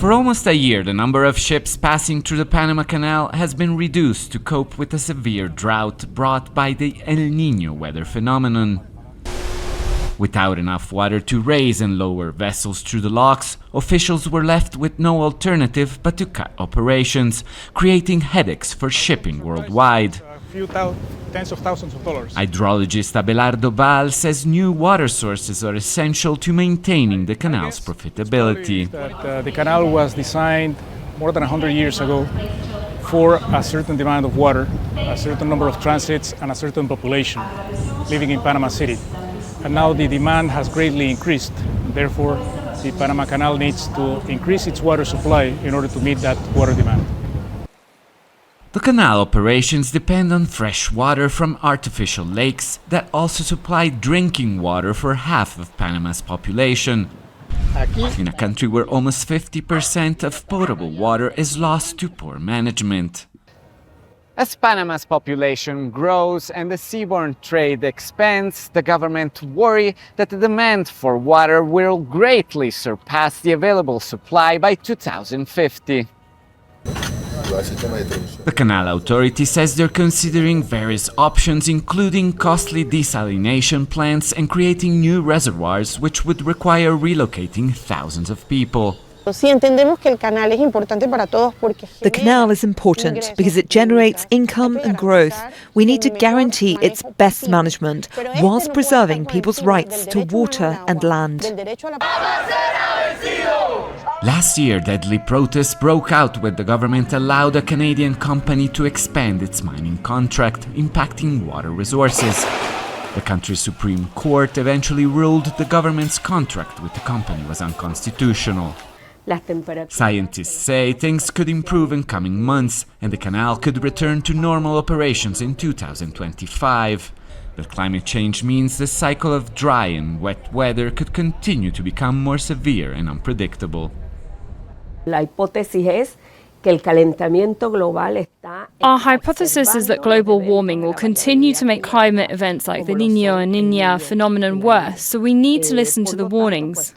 For almost a year, the number of ships passing through the Panama Canal has been reduced to cope with a severe drought brought by the El Niño weather phenomenon. Without enough water to raise and lower vessels through the locks, officials were left with no alternative but to cut operations, creating headaches for shipping worldwide. Tens of thousands of dollars. Hydrologist Abelardo Val says new water sources are essential to maintaining the canal's profitability. The canal was designed more than 100 years ago for a certain demand of water, a certain number of transits, and a certain population living in Panama City. And now the demand has greatly increased. Therefore, the Panama Canal needs to increase its water supply in order to meet that water demand. The canal operations depend on fresh water from artificial lakes that also supply drinking water for half of Panama's population. In a country where almost 50% of potable water is lost to poor management. As Panama's population grows and the seaborne trade expands, the government worry that the demand for water will greatly surpass the available supply by 2050. The Canal Authority says they're considering various options, including costly desalination plants and creating new reservoirs, which would require relocating thousands of people. The canal is important because it generates income and growth. We need to guarantee its best management whilst preserving people's rights to water and land. Last year, deadly protests broke out when the government allowed a Canadian company to expand its mining contract, impacting water resources. The country's Supreme Court eventually ruled the government's contract with the company was unconstitutional. Scientists say things could improve in coming months and the canal could return to normal operations in 2025. But climate change means the cycle of dry and wet weather could continue to become more severe and unpredictable. Our hypothesis is that global warming will continue to make climate events like the Niño and Niña phenomenon worse, so we need to listen to the warnings.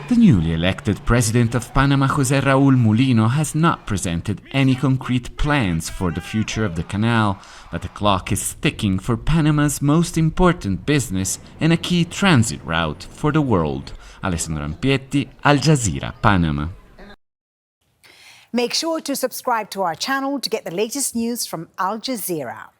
The newly elected president of Panama, José Raúl Mulino, has not presented any concrete plans for the future of the canal, but the clock is ticking for Panama's most important business and a key transit route for the world. Alessandro Rampietti, Al Jazeera, Panama. Make sure to subscribe to our channel to get the latest news from Al Jazeera.